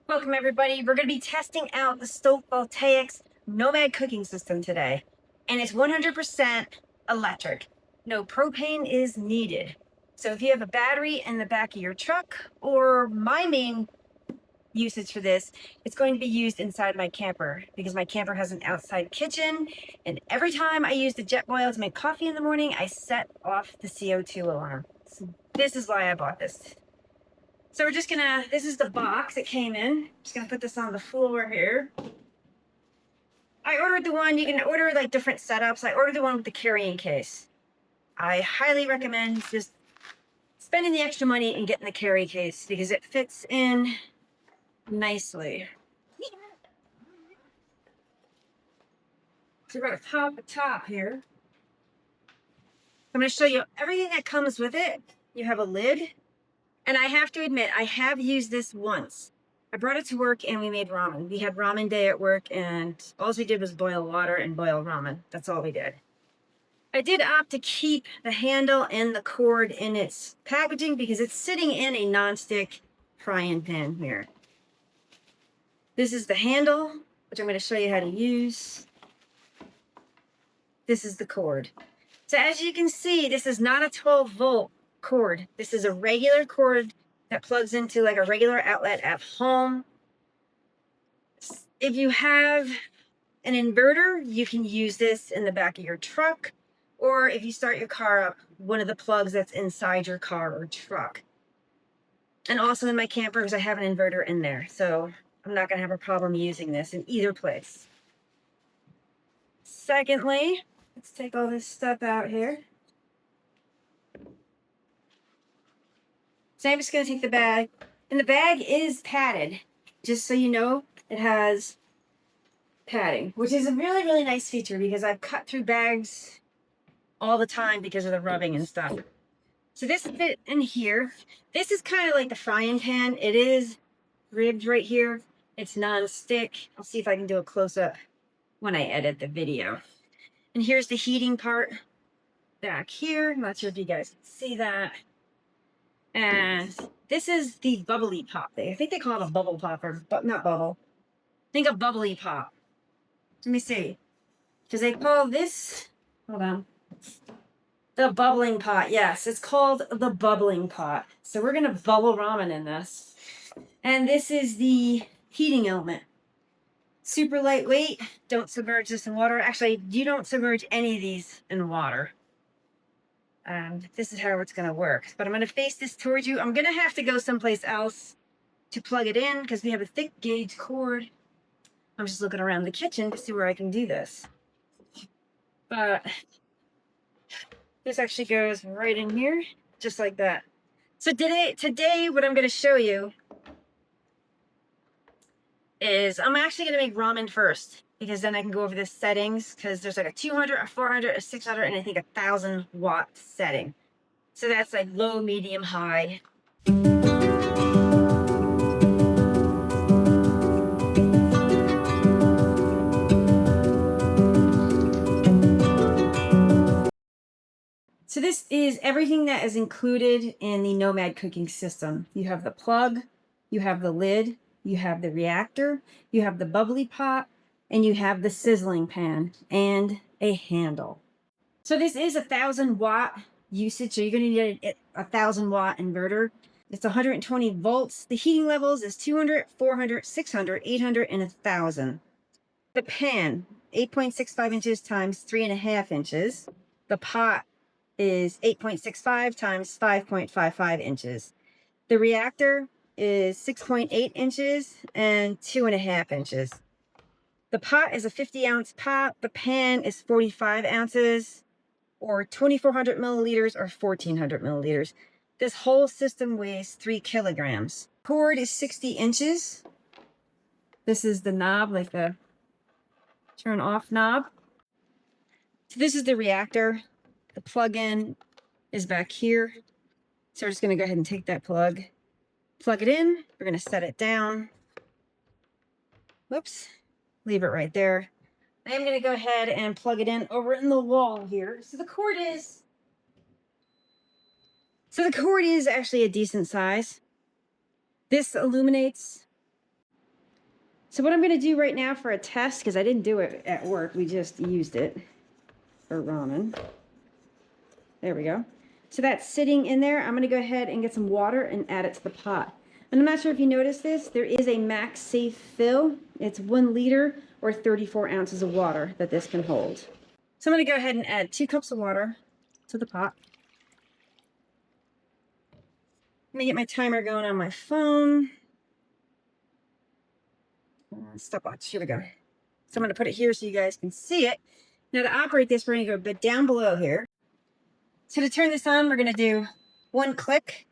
Welcome everybody. We're going to be testing out the Stoke Voltaics Nomad cooking system today. And it's 100% electric. No propane is needed. So if you have a battery in the back of your truck, or my main usage for this, it's going to be used inside my camper because my camper has an outside kitchen. And every time I use the jet boil to make coffee in the morning, I set off the CO2 alarm. So this is why I bought this. So we're just gonna, this is the box it came in. Just gonna put this on the floor here. I ordered the one, you can order like different setups. I ordered the one with the carrying case. I highly recommend just spending the extra money and getting the carry case because it fits in nicely. So we're gonna pop the top here. I'm gonna show you everything that comes with it. You have a lid. And I have to admit, I have used this once. I brought it to work and we made ramen. We had ramen day at work and all we did was boil water and boil ramen. That's all we did. I did opt to keep the handle and the cord in its packaging because it's sitting in a non-stick frying pan here. This is the handle, which I'm going to show you how to use. This is the cord. So as you can see, this is not a 12-volt cord. This is a regular cord that plugs into like a regular outlet at home. If you have an inverter, you can use this in the back of your truck, or if you start your car up, one of the plugs that's inside your car or truck. And also in my camper, because I have an inverter in there, so I'm not gonna have a problem using this in either place. Secondly, let's take all this stuff out here. So I'm just going to take the bag, and the bag is padded. Just so you know, it has padding, which is a really, really nice feature because I've cut through bags all the time because of the rubbing and stuff. So this fit in here. This is kind of like the frying pan. It is ribbed right here. It's non-stick. I'll see if I can do a close-up when I edit the video. And here's the heating part back here. I'm not sure if you guys can see that. And this is the bubbly pop. I think they call it a bubble popper, but not bubble. Think of bubbly pop. Let me see. Because they call this, hold on, the bubbling pot. Yes, it's called the bubbling pot. So we're going to bubble ramen in this. And this is the heating element. Super lightweight. Don't submerge this in water. Actually, you don't submerge any of these in water. This is how it's going to work. But I'm going to face this towards you. I'm going to have to go someplace else to plug it in because we have a thick gauge cord. I'm just looking around the kitchen to see where I can do this. But this actually goes right in here, just like that. So today what I'm going to show you is I'm actually going to make ramen first, because then I can go over the settings, because there's like a 200, a 400, a 600, and I think 1,000-watt setting. So that's like low, medium, high. So this is everything that is included in the Nomad cooking system. You have the plug, you have the lid, you have the reactor, you have the bubbly pot, and you have the sizzling pan and a handle. So this is 1,000-watt usage, so you're going to need a 1,000-watt inverter. It's 120 volts. The heating levels is 200, 400, 600, 800, and 1,000. The pan, 8.65 inches times 3.5 inches. The pot is 8.65 times 5.55 inches. The reactor is 6.8 inches and 2.5 inches. The pot is a 50-ounce pot. The pan is 45 ounces, or 2,400 milliliters, or 1,400 milliliters. This whole system weighs 3 kilograms. Cord is 60 inches. This is the knob, like the turn off knob. So this is the reactor. The plug-in is back here. So we're just going to go ahead and take that plug it in. We're going to set it down. Whoops. Leave it right there. I am going to go ahead and plug it in over in the wall here. So the cord is actually a decent size. This illuminates So what I'm going to do right now for a test, because I didn't do it at work, we just used it for ramen. There we go. So that's sitting in there. I'm going to go ahead and get some water and add it to the pot. And I'm not sure if you noticed this, there is a max safe fill. It's 1 liter or 34 ounces of water that this can hold. So I'm going to go ahead and add 2 cups of water to the pot. Let me get my timer going on my phone. Stopwatch, here we go. So I'm going to put it here so you guys can see it. Now to operate this, we're going to go a bit down below here. So to turn this on, we're going to do 1 click.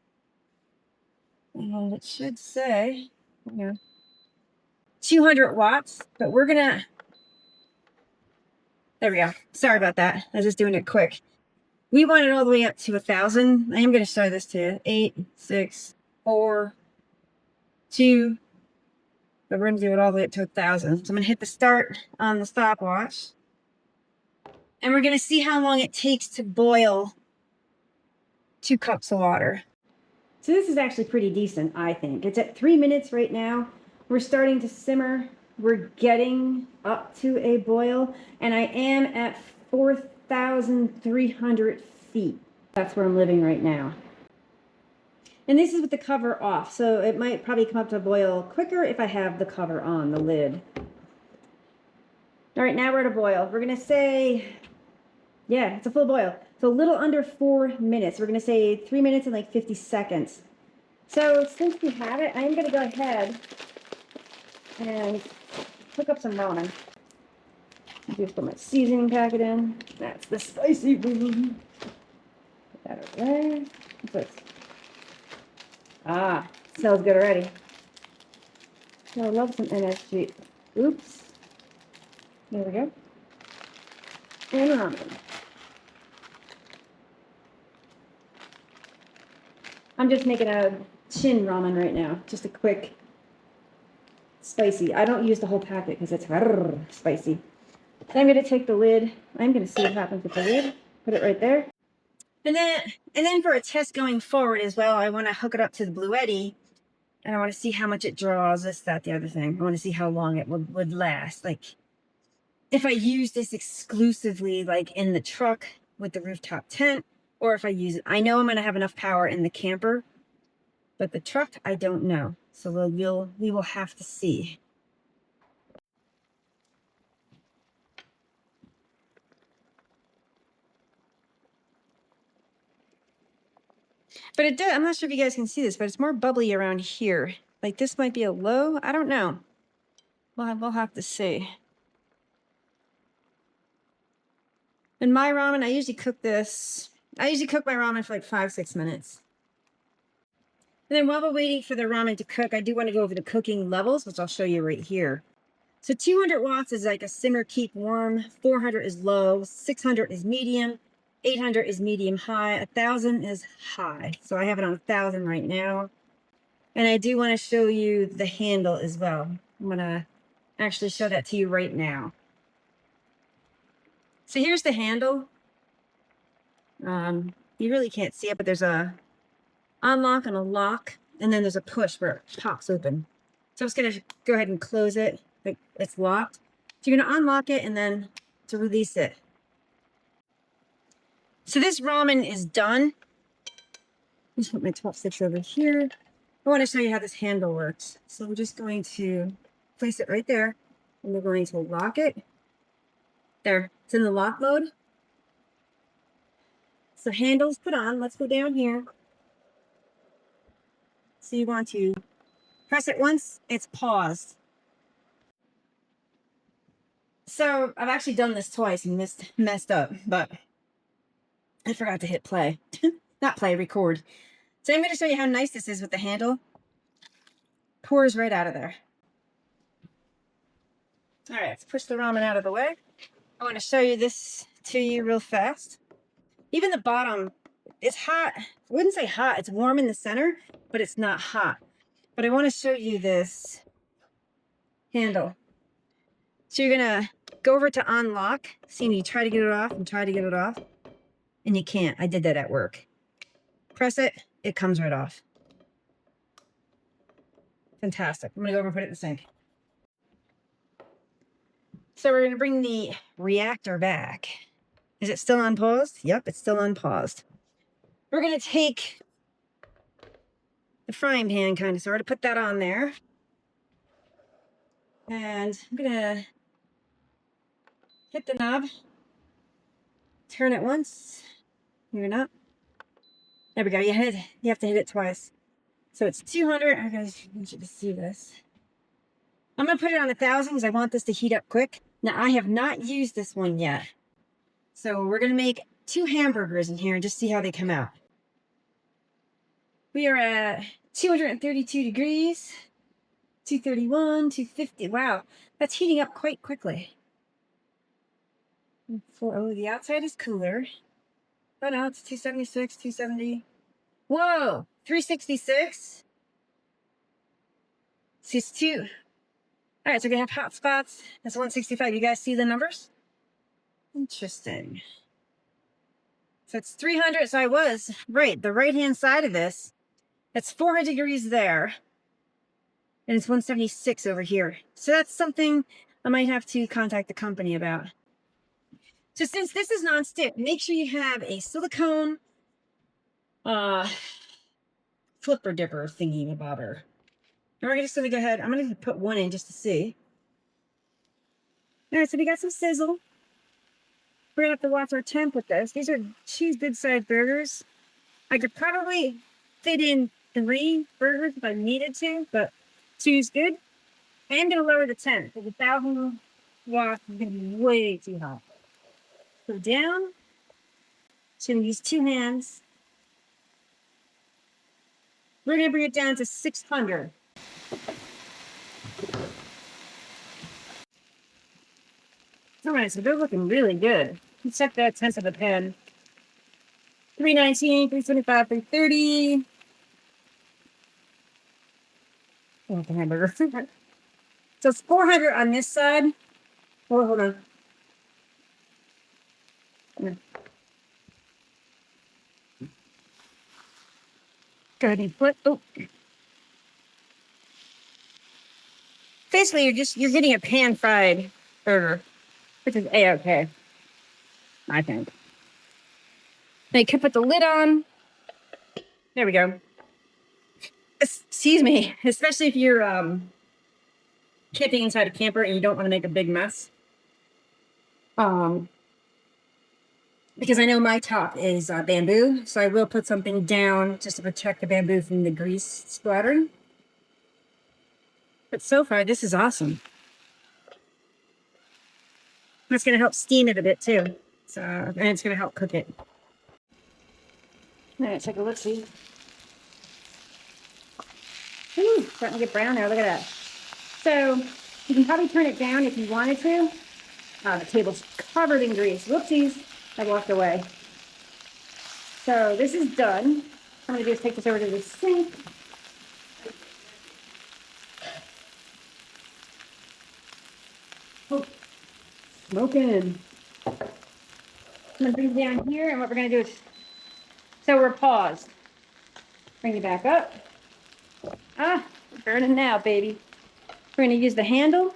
And it should say, 200 watts, but we're going to, there we go. Sorry about that. I was just doing it quick. We want it all the way up to 1,000. I am going to show this to you. 8, 6, 4, 2, but we're going to do it all the way up to 1,000. So I'm going to hit the start on the stopwatch. And we're going to see how long it takes to boil 2 cups of water. So this is actually pretty decent, I think. It's at 3 minutes right now. We're starting to simmer. We're getting up to a boil. And I am at 4,300 feet. That's where I'm living right now. And this is with the cover off. So it might probably come up to a boil quicker if I have the cover on, the lid. All right, now we're at a boil. We're going to say, yeah, it's a full boil. So a little under 4 minutes. We're going to say 3 minutes and like 50 seconds. So since we have it, I'm going to go ahead and cook up some ramen. Just put my seasoning packet in. That's the spicy one. Put that over there. What's this? Ah, smells good already. So I love some MSG. Oops. There we go. And ramen. I'm just making a chin ramen right now. Just a quick spicy. I don't use the whole packet because it's spicy. So I'm going to take the lid. I'm going to see what happens with the lid. Put it right there. And then for a test going forward as well, I want to hook it up to the Bluetti. And I want to see how much it draws, this, that, the other thing. I want to see how long it would last. Like, if I use this exclusively, like, in the truck with the rooftop tent, or if I use it. I know I'm going to have enough power in the camper, but the truck, I don't know. So we will have to see. But it does, I'm not sure if you guys can see this, but it's more bubbly around here. Like this might be a low, I don't know. We'll have to see. In my ramen, I usually cook my ramen for like 5-6 minutes. And then while we're waiting for the ramen to cook, I do want to go over the cooking levels, which I'll show you right here. So 200 watts is like a simmer, keep warm. 400 is low. 600 is medium. 800 is medium high. 1,000 is high. So I have it on 1,000 right now. And I do want to show you the handle as well. I'm going to actually show that to you right now. So here's the handle. You really can't see it, but there's a unlock and a lock. And then there's a push where it pops open. So I'm just going to go ahead and close it. It's locked. So you're going to unlock it and then to release it. So this ramen is done. Just put my top sticks over here. I want to show you how this handle works. So we're just going to place it right there. And we're going to lock it. There, it's in the lock mode. So handle's put on. Let's go down here. So you want to press it once, it's paused. So I've actually done this twice and messed up, but I forgot to hit play. Not play, record. So I'm going to show you how nice this is with the handle. Pours right out of there. All right, let's push the ramen out of the way. I want to show you this to you real fast. Even the bottom, it's hot. I wouldn't say hot. It's warm in the center, but it's not hot. But I want to show you this handle. So you're going to go over to unlock. See, you try to get it off and try to get it off. And you can't. I did that at work. Press it. It comes right off. Fantastic. I'm going to go over and put it in the sink. So we're gonna bring the reactor back. Is it still unpaused? Yep, it's still unpaused. We're gonna take the frying pan kind of sort of put that on there. And I'm gonna hit the knob, turn it once, maybe not. There we go, you have to hit it twice. So it's 200, I want you to see this. I'm gonna put it on 1,000 because I want this to heat up quick. Now I have not used this one yet. So we're gonna make 2 hamburgers in here and just see how they come out. We are at 232 degrees, 231, 250. Wow, that's heating up quite quickly. Oh, the outside is cooler. Oh no, it's 276, 270. Whoa, 366. See, it's 2. All right, so we're gonna have hot spots. That's 165. You guys see the numbers? Interesting. So it's 300. So I was right. The right-hand side of this, that's 400 degrees there. And it's 176 over here. So that's something I might have to contact the company about. So since this is non-stick, make sure you have a silicone flipper dipper thingy bobber. And we're just gonna go ahead. I'm gonna put one in just to see. All right, so we got some sizzle. We're gonna have to watch our temp with this. These are 2 good-sized burgers. I could probably fit in 3 burgers if I needed to, but 2 is good. I am gonna lower the temp because 1,000 watts is gonna be way too hot. Go down. So I'm gonna use 2 hands. We're gonna bring it down to 600. All right, so they're looking really good. Let's check that tenth of the pan. 319, 325, 330. Oh, the hamburger. So it's 400 on this side. Oh, hold on. Go ahead and flip. Oh. Basically, you're getting a pan fried burger, which is A-okay, I think. Now you can put the lid on. There we go. Excuse me, especially if you're camping inside a camper and you don't want to make a big mess. Because I know my top is bamboo, so I will put something down just to protect the bamboo from the grease splattering. But so far, this is awesome. That's going to help steam it a bit too. So, and it's going to help cook it. All right, take a look, see. Ooh, starting to get brown there. Look at that. So you can probably turn it down if you wanted to. The table's covered in grease. Whoopsies, I walked away. So this is done. What I'm going to do is take this over to the sink. Oh, smoking. I'm going to bring it down here, and what we're going to do is, so we're paused. Bring it back up. Ah, burning now, baby. We're going to use the handle.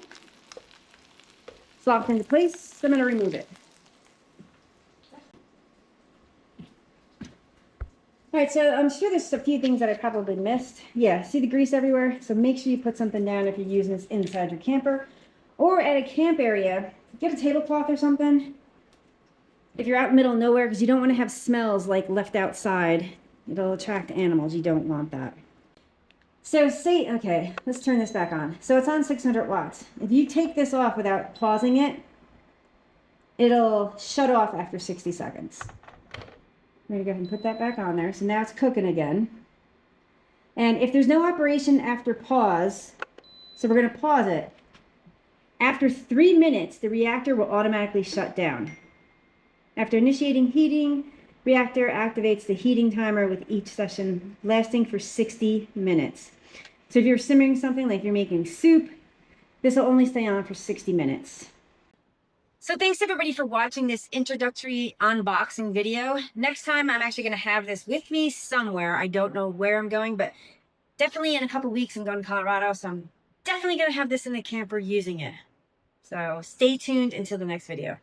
It's locked into place, so I'm going to remove it. All right, so I'm sure there's a few things that I probably missed. Yeah, see the grease everywhere? So make sure you put something down if you're using this inside your camper. Or at a camp area, get a tablecloth or something. If you're out in the middle of nowhere, because you don't want to have smells like left outside. It'll attract animals. You don't want that. So okay, let's turn this back on. So it's on 600 watts. If you take this off without pausing it, it'll shut off after 60 seconds. I'm going to go ahead and put that back on there. So now it's cooking again. And if there's no operation after pause, so we're going to pause it. After 3 minutes, the reactor will automatically shut down. After initiating heating, reactor activates the heating timer with each session lasting for 60 minutes. So if you're simmering something, like you're making soup, this will only stay on for 60 minutes. So thanks everybody for watching this introductory unboxing video. Next time I'm actually going to have this with me somewhere. I don't know where I'm going, but definitely in a couple weeks I'm going to Colorado, so I'm definitely going to have this in the camper using it. So stay tuned until the next video.